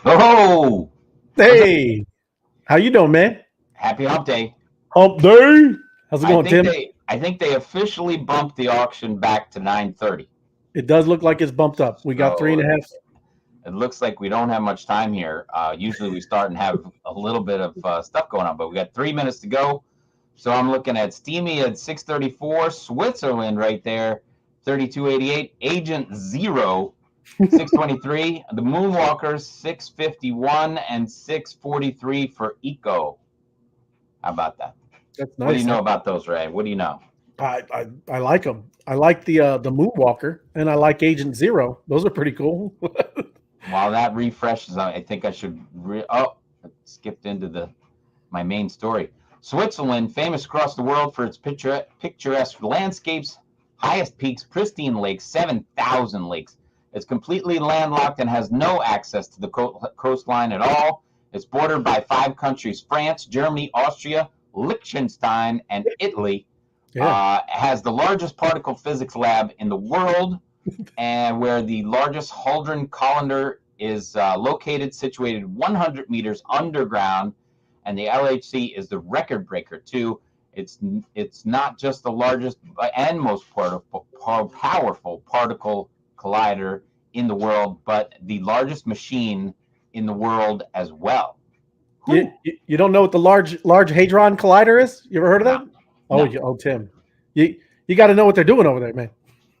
Oh, what's up? Hey, how you doing, man? Happy Hump Day. Hump day. How's it going, Tim? I think they officially bumped the auction back to 9:30. It does look like it's bumped up. We got three So and a half. it looks like we don't have much time here. Usually we start and have a little bit of stuff going on, but we got 3 minutes to go. So I'm looking at Steamy at 634, Switzerland right there, 3288, Agent Zero 623, the Moonwalkers 651 and 643 for Eco. How about that? That's What do you nice. know about those, Ray? What do you know? I like them. I like the Moonwalker, and I like Agent Zero. Those are pretty cool. While that refreshes, I think I should. Oh, I skipped into my main story. Switzerland, famous across the world for its picturesque landscapes, highest peaks, pristine lakes, 7,000 lakes. It's completely landlocked and has no access to the coastline at all. It's bordered by 5 countries: France, Germany, Austria, Liechtenstein, and Italy. Yeah. Has the largest particle physics lab in the world, and where the largest Hadron Collider is located, situated 100 meters underground, and the LHC is the record breaker too. It's not just the largest and most powerful particle collider in the world, but the largest machine in the world as well. You don't know what the Large Hadron Collider is? You ever heard of No, that? no, Tim, you got to know what they're doing over there, man.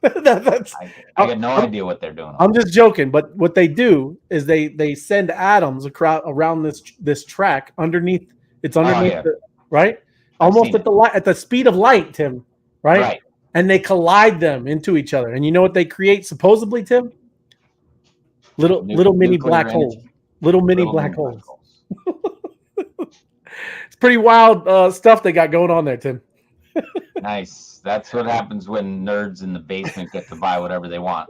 That's I got no idea what they're doing. I'm just joking, but what they do is they send atoms across around this track underneath. It's underneath yeah. right, I've almost seen at the speed of light, Tim. Right, Right. and they collide them into each other. And you know what they create supposedly, Tim? Little mini black holes. Little mini black holes. It's pretty wild stuff they got going on there, Tim. Nice. That's what happens when nerds in the basement get to buy whatever they want.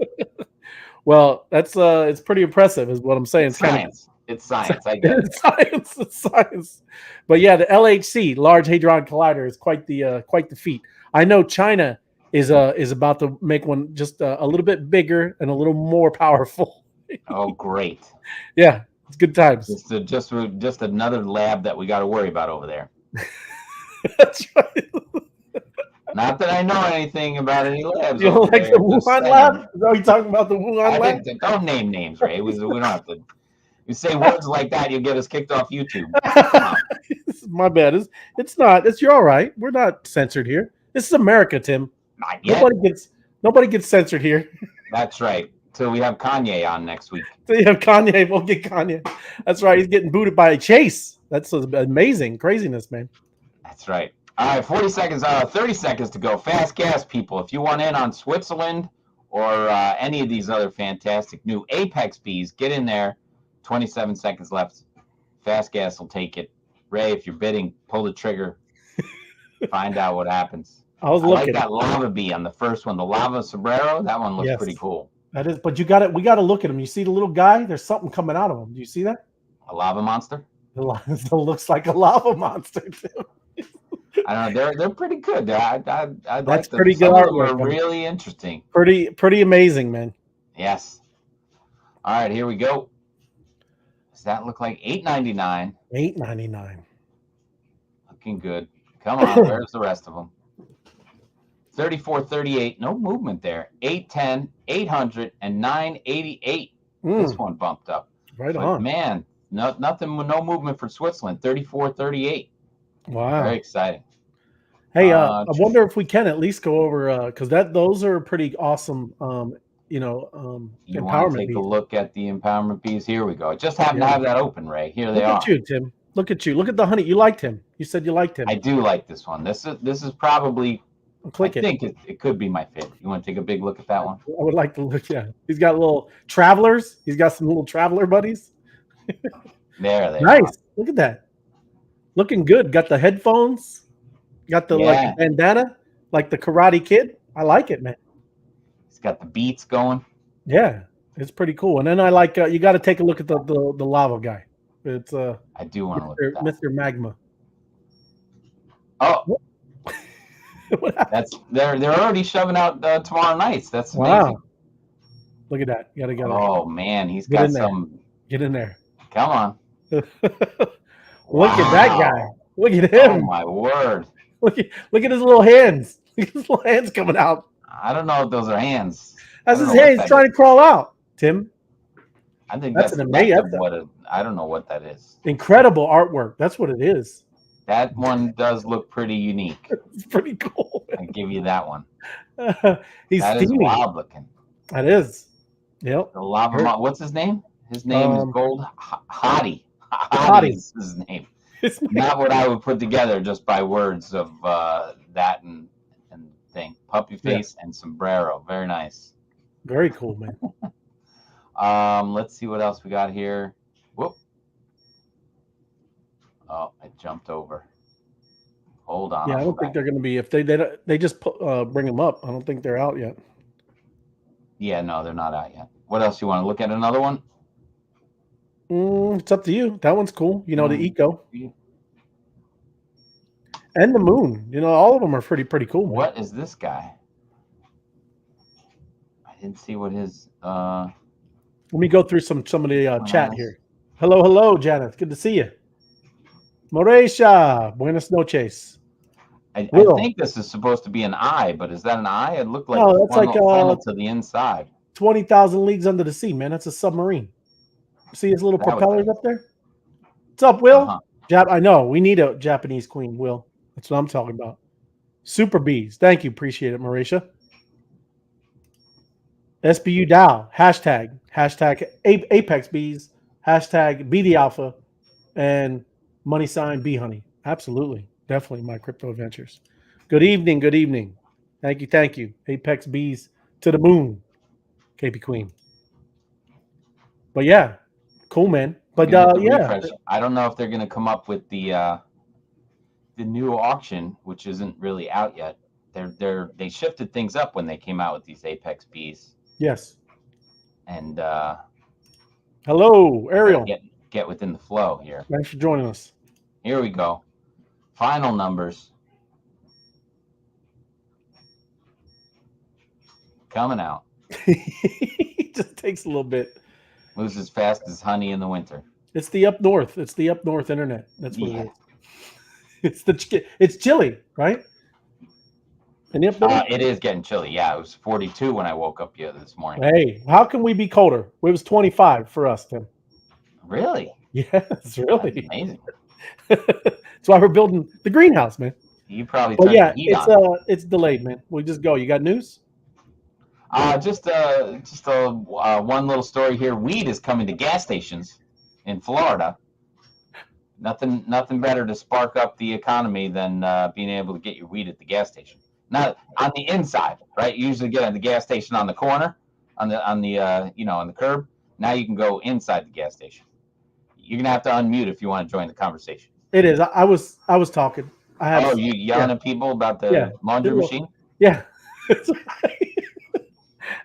Well, that's it's pretty impressive, is what I'm saying. It's science. It's science. I get it. It's science. It's science. But yeah, the LHC, Large Hadron Collider, is quite the feat. I know China is about to make one just a little bit bigger and a little more powerful. Oh, great. Yeah, it's good times. Just another lab that we got to worry about over there. That's right. Not that I know anything about any labs. You don't like the Wuhan lab? Is that what you're talking about, the Wuhan lab? Don't name names, Ray. We don't have to. You say words like that, you'll get us kicked off YouTube. My bad. It's not. You're all right. We're not censored here. This is America, Tim. Not yet. Nobody gets censored here. That's right. Till we have Kanye on next week. So you have Kanye. We'll get Kanye. That's right. He's getting booted by Chase. That's amazing craziness, man. That's right. All right, 40 seconds, 30 seconds to go. Fast gas, people. If you want in on Switzerland or any of these other fantastic new Apex bees, get in there. 27 seconds left. Fast gas will take it. Ray, if you're bidding, pull the trigger. Find out what happens. I like that lava bee on the first one, the lava sombrero. That one looks pretty cool. That is, but we got to look at him. You see the little guy? There's something coming out of him. Do you see that? A lava monster? It looks like a lava monster too. I don't know. They're pretty good. That's like pretty good artwork. They're really interesting. Pretty amazing, man. Yes. All right, here we go. Does that look like $8.99? $8.99. Looking good. Come on, where's the rest of them? 34.38. No movement there. 810, 800, and 988. This one bumped up. Right on. Man, no movement for Switzerland. 34.38. Wow. Very exciting. Hey, I wonder if we can at least go over because those are pretty awesome. You want to take a look at the empowerment bees? Here we go. I just happen to have that open, Ray. Here they are. Look at you, Tim. Look at you. Look at the honey. You liked him. You said you liked him. I do like this one. This is probably. I think it could be my favorite. You want to take a big look at that one? I would like to look. Yeah, he's got little travelers. He's got some little traveler buddies. There they nice. are. Look at that. Looking good. Got the headphones. Got the like bandana, like the Karate Kid. I like it, man. He's got the beats going. Yeah, it's pretty cool. And then I like you got to take a look at the lava guy. It's I do want to look at that. Mr. Magma. Oh, they're already shoving out tomorrow nights. That's amazing. Look at that. You gotta go. Oh man, he's got some. Get in there. Come on. Look at that guy. Wow. Look at Oh him. my word. Look at his little hands. Look at his little hands coming out. I don't know if those are hands. I That's don't his know what hands that trying is. to crawl out, Tim. I think That's that's an the neck of amazing, what I don't know what that is. incredible artwork. That's what it is. That one does look pretty unique. It's pretty cool. I give you that one. He's That is steaming. wild looking. That is. Yep. The lava what's his name? His name is Um, Gold Hottie. Hottie Hottie. is his name. It's Not what I would put together just by words of that and thing. Puppy face and sombrero. Very nice. very cool, man. Let's see what else we got here. Whoop. Oh, I jumped over. Hold on. Yeah, I I'll don't go think back. they're going to be if they just bring them up. I don't think they're out yet. Yeah, no, they're not out yet. What else you want to look at? Another one? It's up to you. That one's cool. You know, the eco Yeah. and the moon. You know, all of them are pretty cool, man. What is this guy? I didn't see what his Let me go through some of the chat nice. here. Hello, Janet. Good to see you. Moresha, buenas noches. I Will. think this is supposed to be an eye, but is that an eye? It looked like No, a that's like funnel to the inside. 20,000 leagues under the sea, man. That's a submarine. See his little That was propellers it. up there? What's up, Will? Uh-huh. I know. We need a Japanese queen, Will. That's what I'm talking about. Super bees. Thank you. Appreciate it, Marisha. SBU Dow. Hashtag Apex Bees. Hashtag Be the Alpha. And money sign Bee Honey. Absolutely. Definitely my crypto adventures. Good evening. Good evening. Thank you. Apex Bees to the moon. KP Queen. But yeah, cool, man. But yeah, refresh. I don't know if they're going to come up with the new auction, which isn't really out yet. They shifted things up when they came out with these Apex Bees. Yes. And hello, Ariel. Get within the flow here. Thanks for joining us. Here we go. Final numbers coming out. It just takes a little bit. Moves as fast as honey in the winter. It's the up north. It's the up north internet. That's what it is. It's chilly, right? And up north? It is getting chilly. Yeah, it was 42 when I woke up this morning. Hey, how can we be colder? It was 25 for us, Tim. Really? Yes, really. That's amazing. That's why we're building the greenhouse, man. You probably. Oh yeah, it's delayed, man. We just go. You got news? Just one little story here. Weed is coming to gas stations in Florida. Nothing better to spark up the economy than being able to get your weed at the gas station. Not on the inside, right? You usually get at the gas station on the corner, on the curb. Now you can go inside the gas station. You're gonna have to unmute if you want to join the conversation. It is. I was talking. You yelling at people about the laundry machine? Yeah.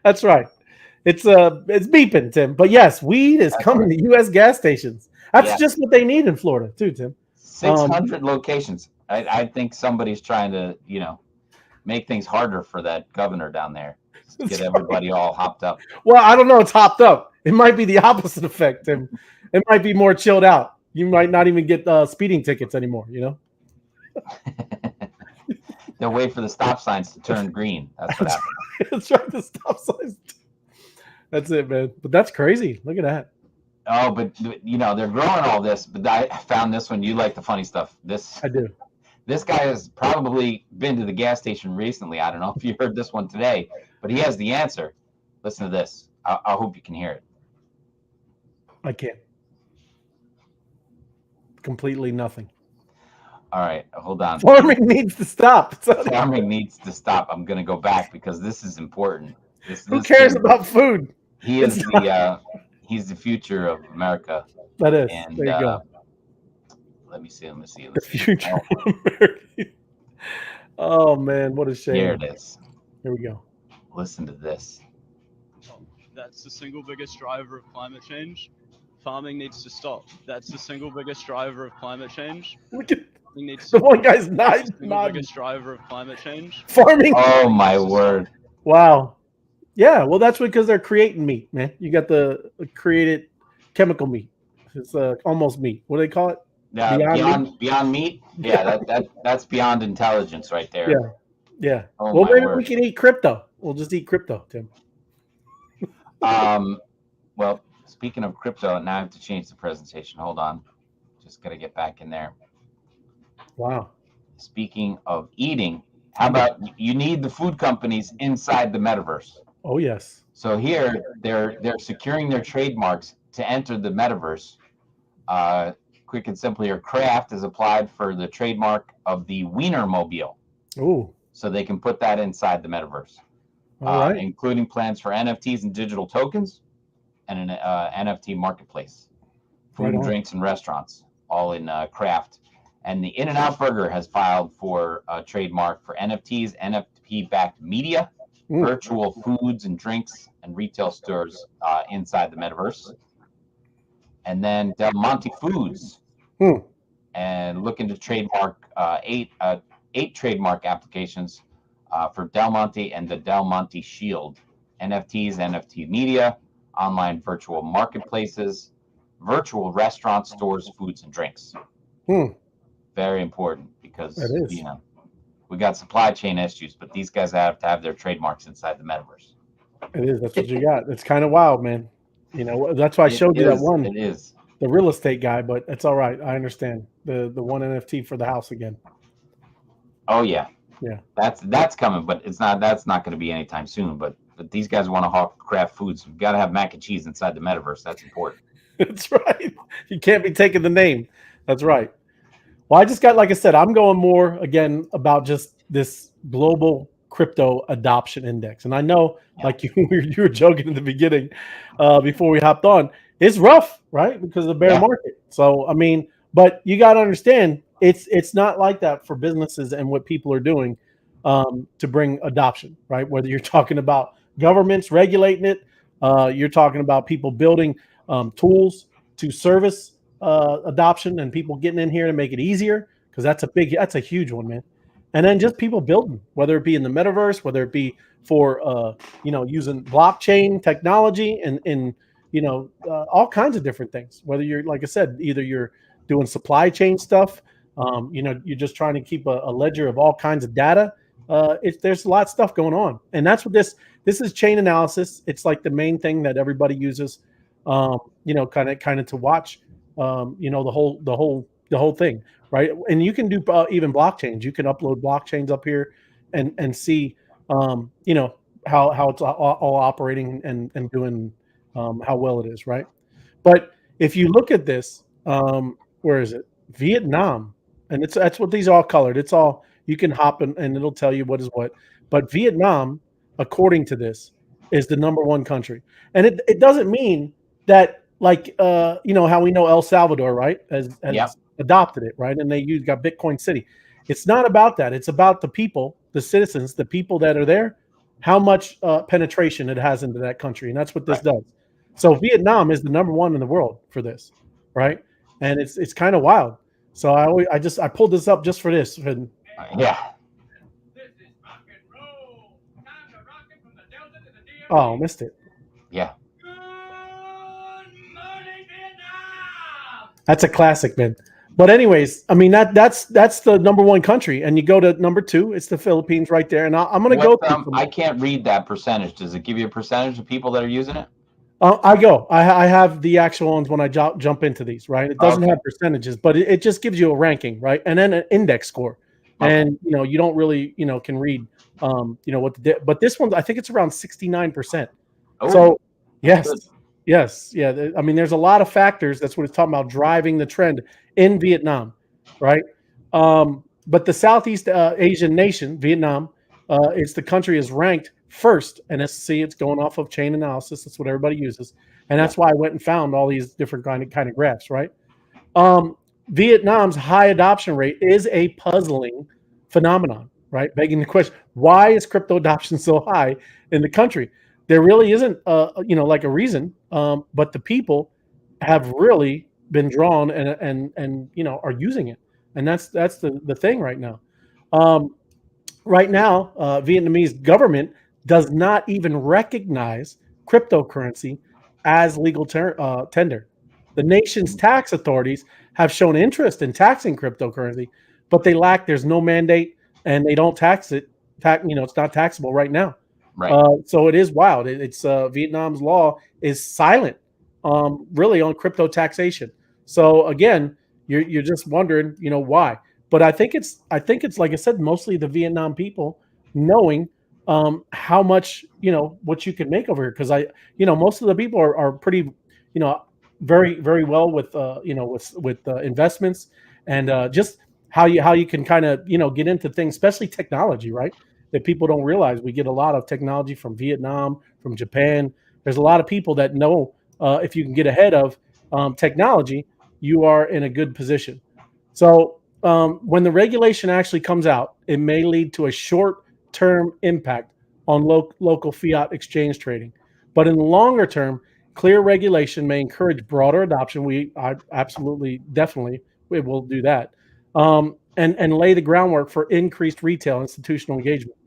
That's right. It's beeping, Tim. But yes, weed is coming to U.S. gas stations. That's just what they need in Florida, too, Tim. 600 locations. I think somebody's trying to, make things harder for that governor down there. Get everybody all hopped up. Well, I don't know. It's hopped up. It might be the opposite effect, Tim. It might be more chilled out. You might not even get speeding tickets anymore, They'll wait for the stop signs to turn green. That's what happens. That's right. The stop signs. That's it, man. But that's crazy. Look at that. Oh, but they're growing all this. But I found this one. You like the funny stuff. I do. This guy has probably been to the gas station recently. I don't know if you heard this one today, but he has the answer. Listen to this. I hope you can hear it. I can't. Completely nothing. All right, hold on. Farming needs to stop. Farming needs to stop. I'm going to go back because this is important. Who cares about food? He is he's the future of America. That is. And, there you go. Let me see. The future of America. Oh man, what a shame. Here it is. Here we go. Listen to this. That's the single biggest driver of climate change. Farming needs to stop. That's the single biggest driver of climate change. Look at the one guy's not. The biggest driver of climate change. Farming. Oh my word! Wow. Yeah, well, that's because they're creating meat, man. You got the created chemical meat. It's almost meat. What do they call it? Beyond meat. Yeah, that's beyond intelligence right there. Yeah, yeah. Oh Well, my maybe word. we can eat crypto. We'll just eat crypto, Tim. Well, speaking of crypto, now I have to change the presentation. Hold on. Just got to get back in there. Wow. Speaking of eating, how about you need the food companies inside the metaverse? Oh yes. So here they're securing their trademarks to enter the metaverse. Quick and simply, or Kraft has applied for the trademark of the Wienermobile. Oh. So they can put that inside the metaverse. All right. Including plans for NFTs and digital tokens and an NFT marketplace. Food and drinks and restaurants, all in Kraft. And the In-N-Out Burger has filed for a trademark for NFTs, NFT-backed media, virtual foods and drinks, and retail stores inside the metaverse. And then Del Monte Foods, and looking to trademark eight trademark applications for Del Monte and the Del Monte Shield, NFTs, NFT media, online virtual marketplaces, virtual restaurants, stores, foods, and drinks. Very important because we got supply chain issues, but these guys have to have their trademarks inside the metaverse. It is. That's what you got. It's kind of wild, man. That's why I showed you that one. It is. The real estate guy, but it's all right. I understand the one NFT for the house again. Oh yeah. Yeah. That's coming, but that's not going to be anytime soon. But these guys want to hawk Kraft Foods. We've got to have mac and cheese inside the metaverse. That's important. That's right. You can't be taking the name. That's right. Well, I just got, like I said, I'm going more again about just this global crypto adoption index. And I know, like you were joking in the beginning before we hopped on, it's rough, right? Because of the bear market. So, I mean, but you got to understand, it's not like that for businesses and what people are doing to bring adoption, right? Whether you're talking about governments regulating it, you're talking about people building tools to service adoption and people getting in here to make it easier, because that's a huge one, man. And then just people building, whether it be in the metaverse, whether it be for using blockchain technology and all kinds of different things. Whether you're, like I said, either you're doing supply chain stuff, you're just trying to keep a ledger of all kinds of data. There's a lot of stuff going on, and that's what this is. Chain analysis. It's like the main thing that everybody uses, kind of to watch, the whole thing, right? And you can do even blockchains. You can upload blockchains up here and see, how it's all operating and doing how well it is, right? But if you look at this, where is it? Vietnam, and that's what these are all colored. It's all, you can hop in and it'll tell you what is what. But Vietnam, according to this, is the #1 country, and it doesn't mean that, like how we know El Salvador, right, has adopted it, right, and they got Bitcoin City. It's not about that. It's about the people, the citizens, the people that are there, how much penetration it has into that country, and that's what this does. So Vietnam is the #1 in the world for this, right? And it's kind of wild. So I pulled this up just for this. And, oh, missed it. Yeah. That's a classic, man. But anyways, I mean that's the #1 country, and you go to #2, it's the Philippines right there. And I'm going to go. I can't read that percentage. Does it give you a percentage of people that are using it? I have the actual ones when I jump into these, right? It doesn't have percentages, but it just gives you a ranking, right? And then an index score. Okay. And you don't really can read but this one, I think it's around 69%. Oh, so yes. Good. Yes, yeah. I mean, there's a lot of factors. That's what it's talking about, driving the trend in Vietnam, right? But the Southeast Asian nation, Vietnam, the country is ranked first, and it's going off of chain analysis. That's what everybody uses, and that's why I went and found all these different kind of graphs, right? Vietnam's high adoption rate is a puzzling phenomenon, right? Begging the question, why is crypto adoption so high in the country? There really isn't, like a reason, but the people have really been drawn and are using it, and that's the thing right now. Right now, Vietnamese government does not even recognize cryptocurrency as legal tender, the nation's tax authorities have shown interest in taxing cryptocurrency, but they lack. There's no mandate, and they don't tax it. It's not taxable right now. Right. So it is wild. It's Vietnam's law is silent, really on crypto taxation. So again, you're just wondering, why. But I think it's like I said, mostly the Vietnam people knowing how much what you can make over here. Because most of the people are pretty, very very well with with investments and just how you can kind of get into things, especially technology, right? That people don't realize we get a lot of technology from Vietnam, from Japan. There's a lot of people that know if you can get ahead of technology, you are in a good position. So when the regulation actually comes out, it may lead to a short-term impact on local fiat exchange trading, but in the longer term, clear regulation may encourage broader adoption. I absolutely, definitely, we will do that, and lay the groundwork for increased retail institutional engagement,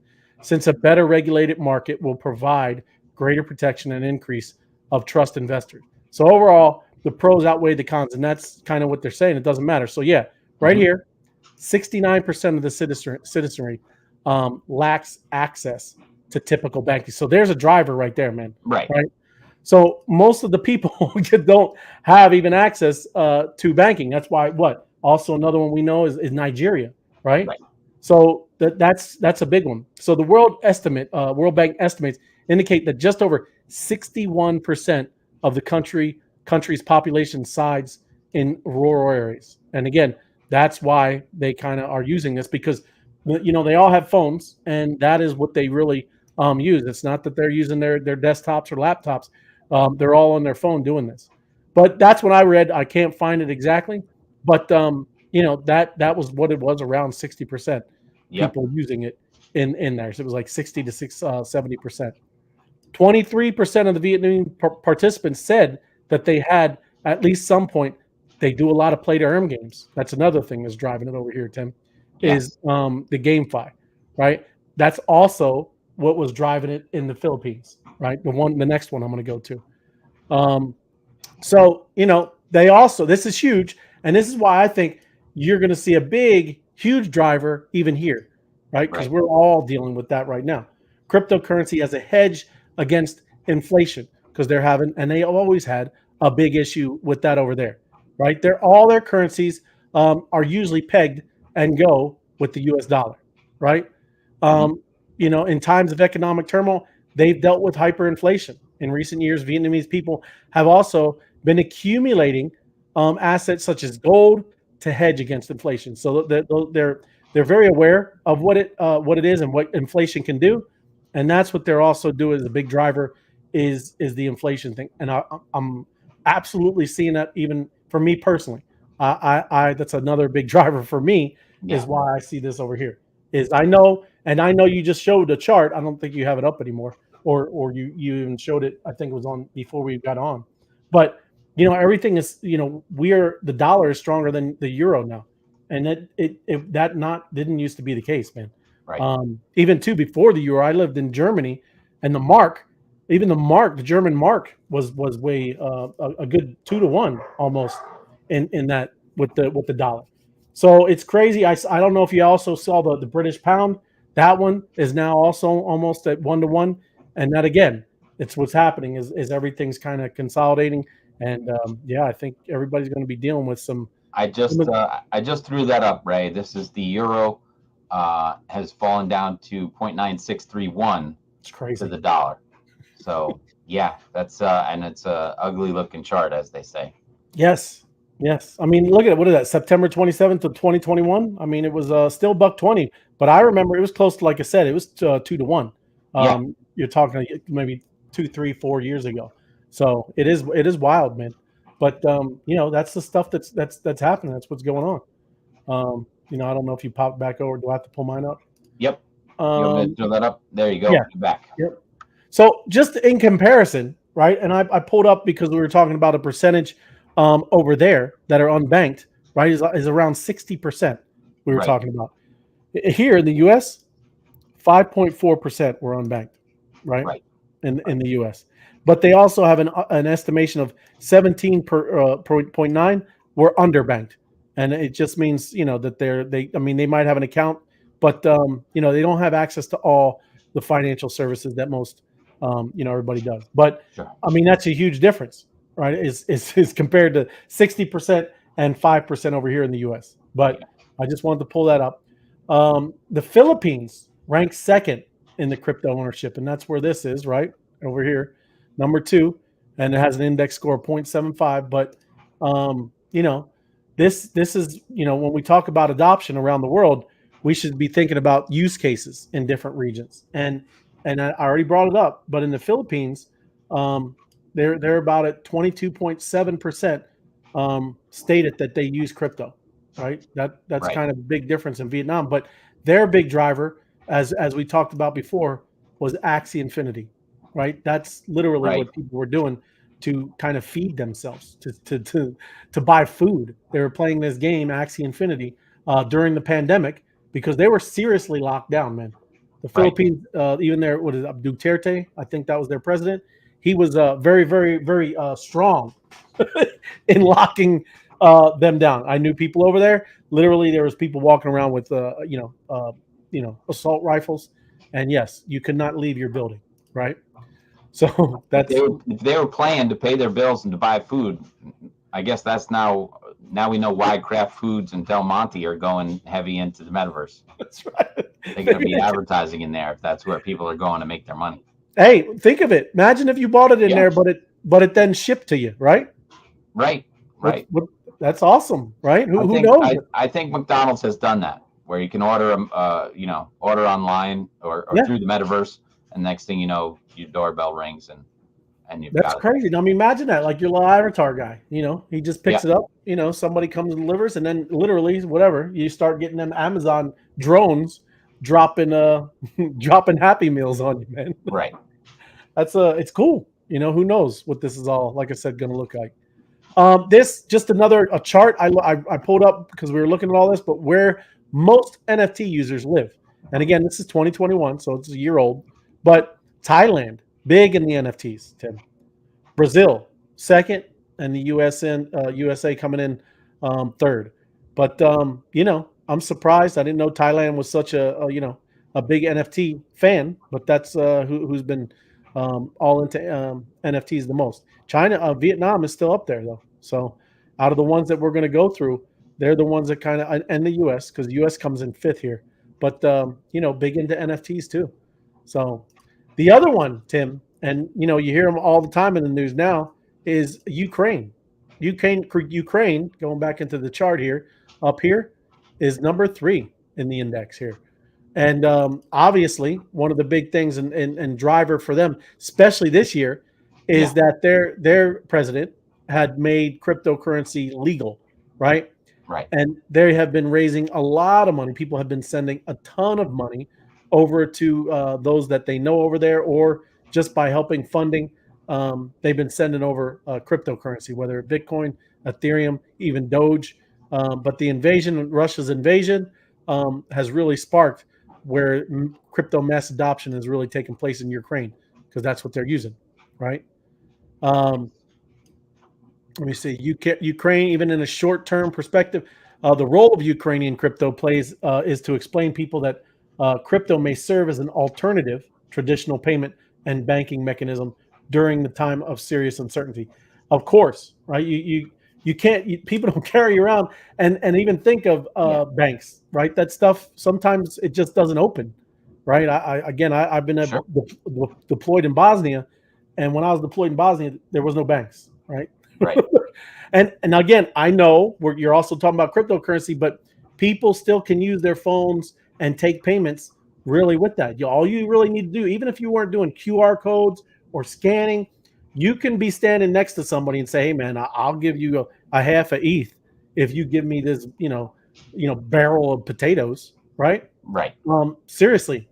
since a better regulated market will provide greater protection and increase of trust investors. So overall, the pros outweigh the cons, and that's kind of what they're saying. It doesn't matter. So yeah, right here, 69% of the citizenry lacks access to typical banking. So there's a driver right there, man. Right. Right. So most of the people don't have even access to banking. That's why what? Also another one we know is Nigeria, right? Right. So that's a big one. So the World Bank estimates indicate that just over 61% of the country's population resides in rural areas. And again, that's why they kind of are using this, because they all have phones, and that is what they really use. It's not that they're using their desktops or laptops. They're all on their phone doing this. But that's what I read. I can't find it exactly, but that was what it was, around 60% Yep. people using it in there. So it was like 60 to 70%. 23% of the Vietnamese participants said that they had at least some point. They do a lot of play to earn games. That's another thing that's driving it over here, Tim, is Yes. the GameFi, right? That's also what was driving it in the Philippines, right? The next one I'm going to go to. So, they also, this is huge. And this is why I think you're going to see a huge driver even here, right? Because Right. we're all dealing with that right now. Cryptocurrency as a hedge against inflation, because they always had a big issue with that over there, right? All their currencies are usually pegged and go with the US dollar, right? Mhm. In times of economic turmoil, they've dealt with hyperinflation. In recent years, Vietnamese people have also been accumulating assets such as gold to hedge against inflation. So they're very aware of what it is and what inflation can do, and that's what they're also doing as a big driver is the inflation thing. And I'm absolutely seeing that even for me personally. I that's another big driver for me, is Yeah. why I see this over here. I know you just showed a chart. I don't think you have it up anymore, or you even showed it. I think it was on before we got on, but everything is, the dollar is stronger than the euro now, and that not didn't used to be the case, man. Right. Even too, before the euro, I lived in Germany, and the German mark was way a good 2 to 1 almost in that with the dollar. So it's crazy. I don't know if you also saw the British pound. That one is now also almost at 1 to 1, and that again, it's what's happening is everything's kind of consolidating, and yeah, I think everybody's going to be dealing with some. I just threw that up, Ray. This is the euro has fallen down to 0.9631 It's to the crazy. dollar. So yeah, that's and it's a ugly looking chart, as they say. Yes, yes. I mean, look at it. What is that? September 27th of 2021. I mean, it was still $1.20, but I remember it was close to, like I said, it was 2 to 1. Yeah. You're talking maybe 2, 3, 4 years ago. So it is wild, man. But that's the stuff that's happening. That's what's going on. I don't know if you popped back over. Do I have to pull mine up? Yep. You want me to Um, throw that up? There you go. yeah. You're back. Yep. So just in comparison, right? And I pulled up because we were talking about a percentage over there that are unbanked, right? Is around 60%. We were Right. talking about here in the U.S. 5.4% were unbanked, right? Right. In the U.S. but they also have an estimation of 17.9 were underbanked, and it just means that I mean they might have an account, but they don't have access to all the financial services that most everybody does. But Sure. I mean that's a huge difference, right? Is compared to 60% and 5% over here in the U.S. But Yeah. I just wanted to pull that up. The Philippines ranks second in the crypto ownership, and that's where this is right over here, number 2, and it has an index score of 0.75. But this is when we talk about adoption around the world, we should be thinking about use cases in different regions. And I already brought it up, but in the Philippines, they're about at 22.7% stated that they use crypto. Right, that's Right. kind of a big difference in Vietnam, but their big driver, as we talked about before, was Axie Infinity. Right, that's literally Right. what people were doing to kind of feed themselves, to buy food. They were playing this game, Axie Infinity, during the pandemic because they were seriously locked down, man. The Right. Philippines, even their what is it, Duterte, I think that was their president. He was very, very, very strong in locking them down. I knew people over there. Literally, there was people walking around with assault rifles, and yes, you could not leave your building. Right. So that's If they were playing to pay their bills and to buy food, I guess that's now we know why Kraft Foods and Del Monte are going heavy into the metaverse. that's right. They're going to be advertising in there if that's where people are going to make their money. Hey, think of it. Imagine if you bought it in Yeah. there, but it then shipped to you, right? Right. Right. That's awesome, right? Who knows? I think McDonald's has done that, where you can order order online or Yeah. through the metaverse, and next thing you know, your doorbell rings and you've That's got crazy. I mean, imagine that, like your little avatar guy. He just picks Yeah. it up. Somebody comes and delivers, and then literally, whatever, you start getting them Amazon drones dropping dropping Happy Meals on you, man. it. Right. It's cool. Who knows what this is all, like I said, going to look like. This just a chart I pulled up because we were looking at all this, but where most NFT users live. And again, this is 2021, so it's a year old. But Thailand, big in the NFTs, Tim. Brazil, second, and the USA coming in third. But I'm surprised. I didn't know Thailand was such a big NFT fan, but that's who's been all into NFTs the most. Vietnam is still up there though. So out of the ones that we're going to go through, they're the ones that kind of, and the US, because the US comes in fifth here. But big into NFTs too. So the other one, Tim, and you hear them all the time in the news now, is Ukraine. Ukraine, going back into the chart here, up here, is number 3 in the index here. And obviously, one of the big things and driver for them, especially this year, is that their president had made cryptocurrency legal, right? Right. And they have been raising a lot of money. People have been sending a ton of money over to those that they know over there, or just by helping funding, they've been sending over cryptocurrency, whether Bitcoin, Ethereum, even Doge. But the Russia's invasion, has really sparked where crypto mass adoption has really taken place in Ukraine, because that's what they're using, right? Let me see. Ukraine, even in a short-term perspective, the role of Ukrainian crypto plays is to explain people that crypto may serve as an alternative traditional payment and banking mechanism during the time of serious uncertainty. Of course, right? You can't. People don't carry around and even think of banks, right? That stuff sometimes it just doesn't open, right? I've been Sure. deployed in Bosnia, and when I was deployed in Bosnia, there was no banks, right? Right. And again, I know you're also talking about cryptocurrency, but people still can use their phones and take payments really with that. All you really need to do, even if you weren't doing QR codes or scanning, you can be standing next to somebody and say, "Hey, man, I'll give you a half a ETH if you give me this, barrel of potatoes," right? Right. Seriously,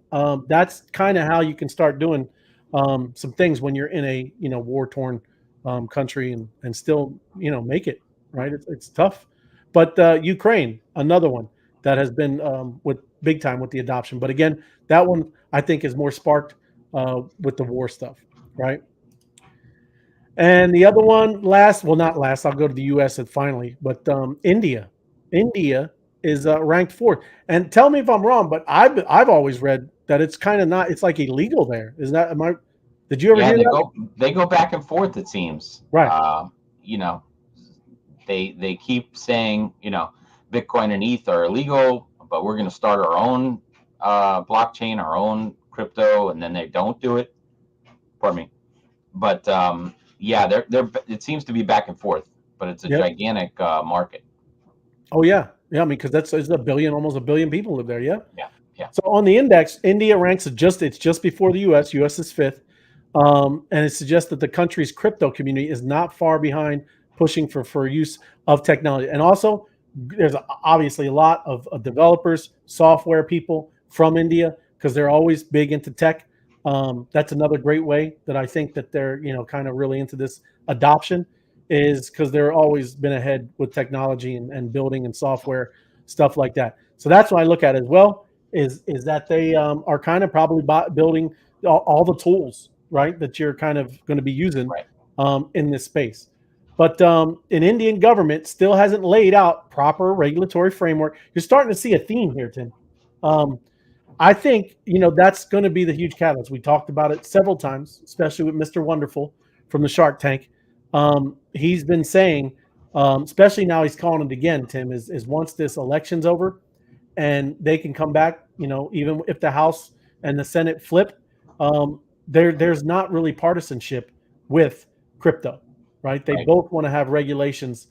that's kind of how you can start doing some things when you're in a war-torn country and still make it, right? It's tough. But Ukraine, another one that has been with big time with the adoption. But again, that one I think is more sparked with the war stuff, right? And the other one, last, well, not last. I'll go to the U.S. and finally, but India. India is ranked fourth. And tell me if I'm wrong, but I've always read that it's kind of not. It's like illegal there. Is that? Am I? Did you ever Yeah, hear that? they go back and forth. It seems. Right. You know, they keep saying, Bitcoin and ETH are illegal, but we're going to start our own blockchain, our own crypto, and then they don't do it. Pardon me. But yeah, they're it seems to be back and forth, but it's a Yep. gigantic market. Oh yeah, yeah. I mean, because it's a billion, almost a billion people live there. Yeah. Yeah, yeah. So on the index, India ranks it's just before the U.S. U.S. is fifth, and it suggests that the country's crypto community is not far behind pushing for use of technology. And also, there's obviously a lot of developers, software people from India because they're always big into tech. That's another great way that I think that they're kind of really into this adoption is because they're always been ahead with technology and building and software stuff like that. So that's what I look at as well is that they are kind of probably building all the tools, right, that you're kind of going to be using Right. in this space. But an Indian government still hasn't laid out proper regulatory framework. You're starting to see a theme here, Tim. I think that's going to be the huge catalyst. We talked about it several times, especially with Mr. Wonderful from the Shark Tank. He's been saying, especially now he's calling it again, Tim, is once this election's over and they can come back, even if the House and the Senate flip, there's not really partisanship with crypto, right? They Right. both want to have regulations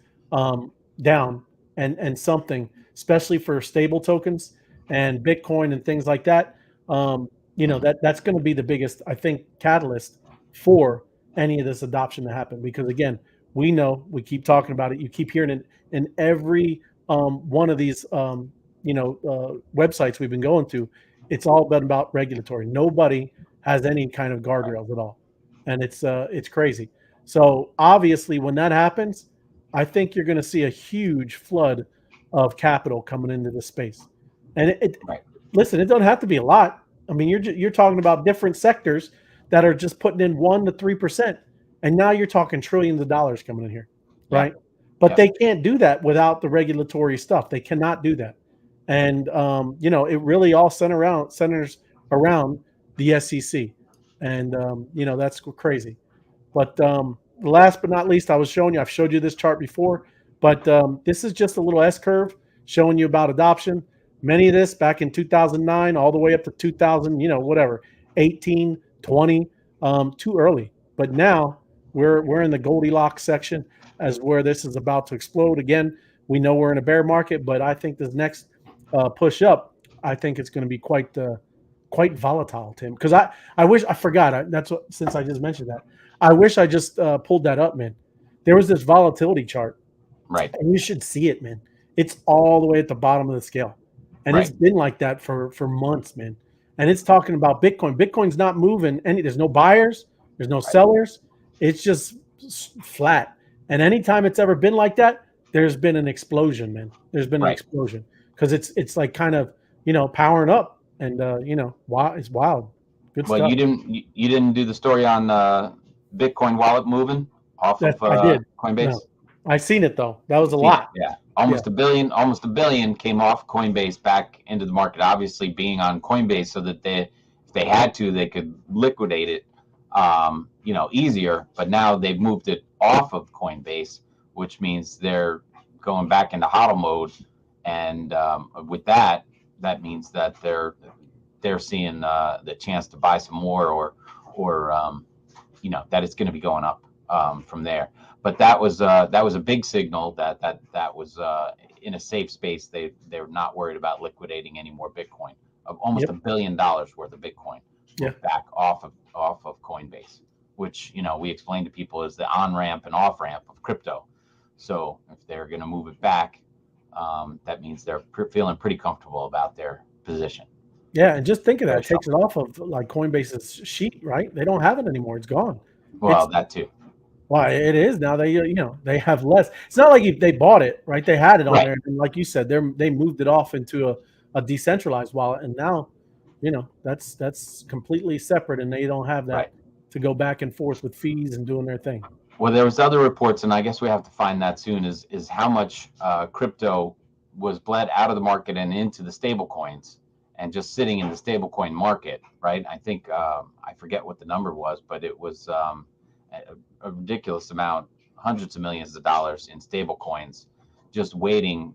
down and something, especially for stable tokens and Bitcoin and things like that. That's going to be the biggest, I think, catalyst for any of this adoption to happen. Because again, we keep talking about it. You keep hearing it in every one of these websites we've been going to. It's all been about regulatory. Nobody has any kind of guardrails at all, and it's crazy. So obviously, when that happens, I think you're going to see a huge flood of capital coming into this space. And Right. listen, it doesn't have to be a lot. I mean, you're talking about different sectors that are just putting in 1% to 3%, and now you're talking trillions of dollars coming in here, Yeah. right? But Yeah. they can't do that without the regulatory stuff. They cannot do that, and it really all centers around the SEC, and that's crazy. But last but not least, I've showed you this chart before, but this is just a little S curve showing you about adoption. Many of this back in 2009, all the way up to 2000, whatever, 18, 20, too early. But now we're in the Goldilocks section as where this is about to explode. Again, we know we're in a bear market, but I think this next push up, I think it's going to be quite volatile, Tim. Because I wish I forgot. That's what, since I just mentioned that, I wish I just pulled that up, man. There was this volatility chart, Right. and you should see it, man. It's all the way at the bottom of the scale, and Right. it's been like that for months, man. And it's talking about Bitcoin. Bitcoin's not moving. There's no buyers. There's no sellers. It's just flat. And anytime it's ever been like that, there's been an explosion, man. There's been an Right. explosion because it's like kind of powering up, and wow, it's wild. Good Well, stuff. you didn't do the story on Bitcoin wallet moving off of I did. Coinbase. No, I seen it though. That was a Seen it, lot. yeah. Almost a billion came off Coinbase back into the market. Obviously, being on Coinbase, so that if they had to, they could liquidate it, easier. But now they've moved it off of Coinbase, which means they're going back into HODL mode, and with that means that they're seeing the chance to buy some more, or that it's going to be going up from there. But that was a big signal that was in a safe space. They're not worried about liquidating any more Bitcoin. Of almost $1 billion worth of Bitcoin back off of Coinbase, which we explain to people is the on ramp and off ramp of crypto. So if they're going to move it back, that means they're feeling pretty comfortable about their position. Yeah, and just think of that. Very It takes it off of like Coinbase's sheet, right? They don't have it anymore. It's gone. Well, that too. Why it is now. They have less. It's not like they bought it, right? They had it on there, and like you said, they moved it off into a decentralized wallet, and now, that's completely separate, and they don't have that to go back and forth with fees and doing their thing. Well, there was other reports, and I guess we have to find that soon. Is how much crypto was bled out of the market and into the stable coins, and just sitting in the stable coin market, right? I think I forget what the number was, but it was a ridiculous amount, hundreds of millions of dollars in stable coins, just waiting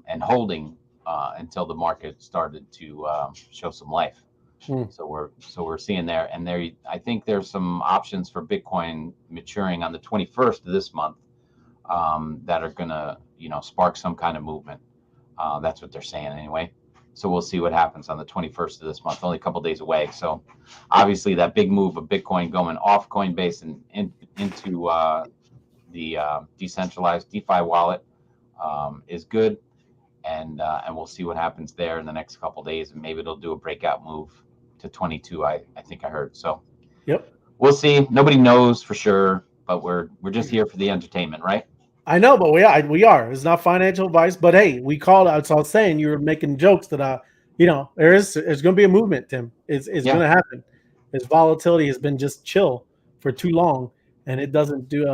and holding until the market started to show some life. So we're seeing there, and there. I think there's some options for Bitcoin maturing on the 21st of this month that are gonna, spark some kind of movement. That's what they're saying anyway. So we'll see what happens on the 21st of this month. Only a couple days away. So obviously that big move of Bitcoin going off Coinbase and into the decentralized DeFi wallet is good, and we'll see what happens there in the next couple days, and maybe it'll do a breakout move to 22. I think I heard. So Yep. we'll see. Nobody knows for sure, but we're just here for the entertainment, right? I know, but we are. It's not financial advice, but hey, we called out. So I was saying you were making jokes that there's going to be a movement, Tim. It's Yeah. going to happen. This volatility has been just chill for too long, and it doesn't do.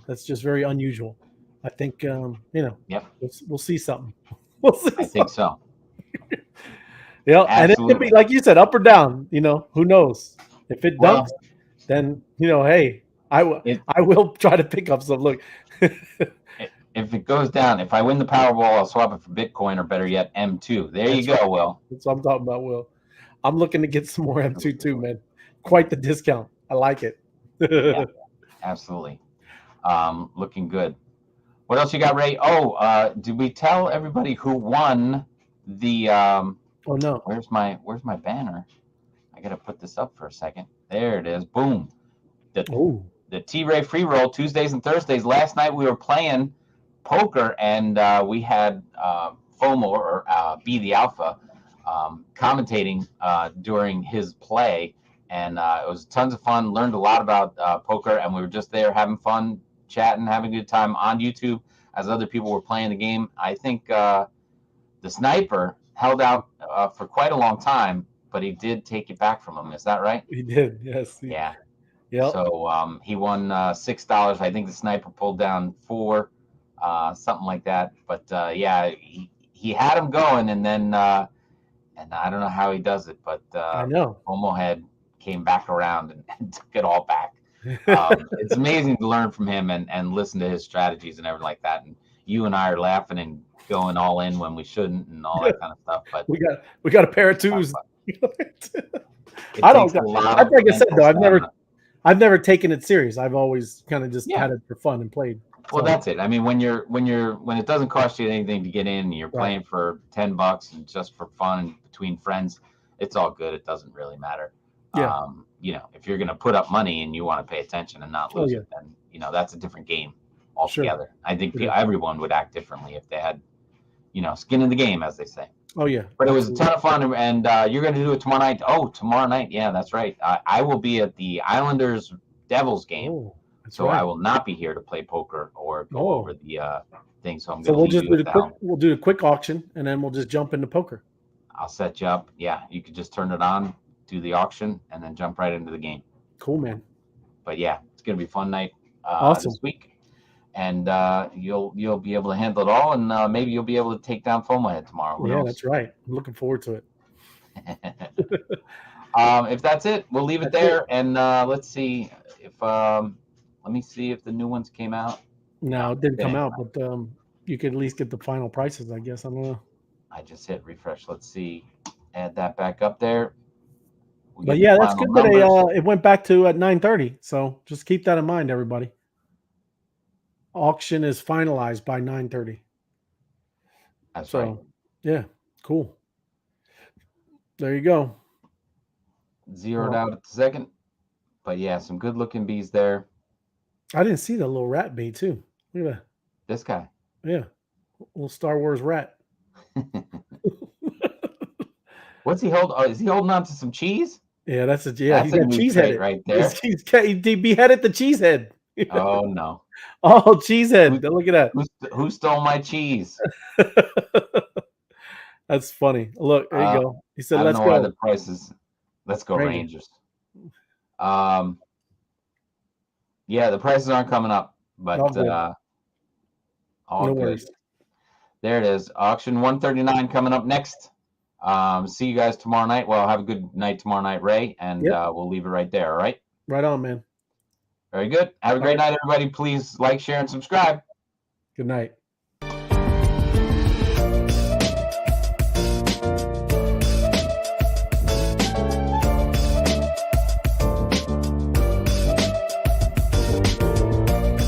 That's just very unusual. I think Yep. we'll see something. We'll see. I think so. Yeah, and it could be Absolutely. like you said, up or down. Who knows? If it Well, dumps, then hey, I will try to pick up some. Look, if it goes down, if I win the Powerball, I'll swap it for Bitcoin, or better yet, M2. There you That's go, right. Will. That's what I'm talking about, Will. I'm looking to get some more M2 too, man. Quite the discount. I like it. Yeah, absolutely. Looking good. What else you got, Ray? Oh, did we tell everybody who won the? Oh no. Where's my banner? I gotta put this up for a second. There it is. Boom. Oh. The T-Ray free roll Tuesdays and Thursdays. Last night we were playing poker, and we had FOMO, or Be the Alpha, commentating during his play, and it was tons of fun. Learned a lot about poker, and we were just there having fun, chatting, having a good time on YouTube as other people were playing the game. I think the sniper held out for quite a long time, but he did take it back from him. Is that right? He did. Yes. Yeah. Yep. So he won $6. I think the sniper pulled down 4, something like that. But yeah, he had him going, and then and I don't know how he does it, but I know. Omohead came back around and took it all back. It's amazing to learn from him and listen to his strategies and everything like that. And you and I are laughing and going all in when we shouldn't, and all that kind of stuff. But we got a pair of twos. I don't. Like I said though, I've never taken it serious. I've always kind of just had it for fun and played. Well, that's it. I mean, when it doesn't cost you anything to get in, and you're playing for $10 and just for fun between friends, it's all good. It doesn't really matter. Yeah. If you're going to put up money and you want to pay attention and not lose it, then that's a different game altogether. Sure. I think everyone would act differently if they had, skin in the game, as they say. Oh yeah. But it was a ton of fun, and you're going to do it tomorrow night. Oh, tomorrow night. Yeah, that's right. I will be at the Islanders Devils game. Oh. So right. I will not be here to play poker or go over the thing. So I'm going to we'll just do a quick auction, and then we'll just jump into poker. I'll set you up. Yeah, you could just turn it on, do the auction, and then jump right into the game. Cool, man. But yeah, it's going to be a fun night awesome. This week, and you'll be able to handle it all, and maybe you'll be able to take down FOMO tomorrow. Who knows? That's right. I'm looking forward to it. If that's it, we'll leave it there, and let's see if. Let me see if the new ones came out. No, it didn't come out, but you could at least get the final prices, I guess. I don't know. I just hit refresh. Let's see. Add that back up there. But yeah, that's good that it went back to at 9:30. So just keep that in mind, everybody. Auction is finalized by 9:30. That's right. Yeah, cool. There you go. Zeroed out at the second. But yeah, some good looking bees there. I didn't see the little rat bee too. Look at that. This guy. Yeah. Little Star Wars rat. What's he hold? Oh, is he holding on to some cheese? Yeah, that's he's got cheesehead right there. He beheaded the cheesehead. Oh no. Oh, cheesehead. Look at that. Who stole my cheese? That's funny. Look, there you go. He said, "Let's go." Why the prices. Let's go Rangers. Yeah, the prices aren't coming up, but All good. all No good. worries. There it is. Auction 139 coming up next. See you guys tomorrow night. Well, have a good night tomorrow night, Ray, and Yep. we'll leave it right there. All right. Right on, man. Very good. Have a great night, everybody. Please like, share, and subscribe. Good night.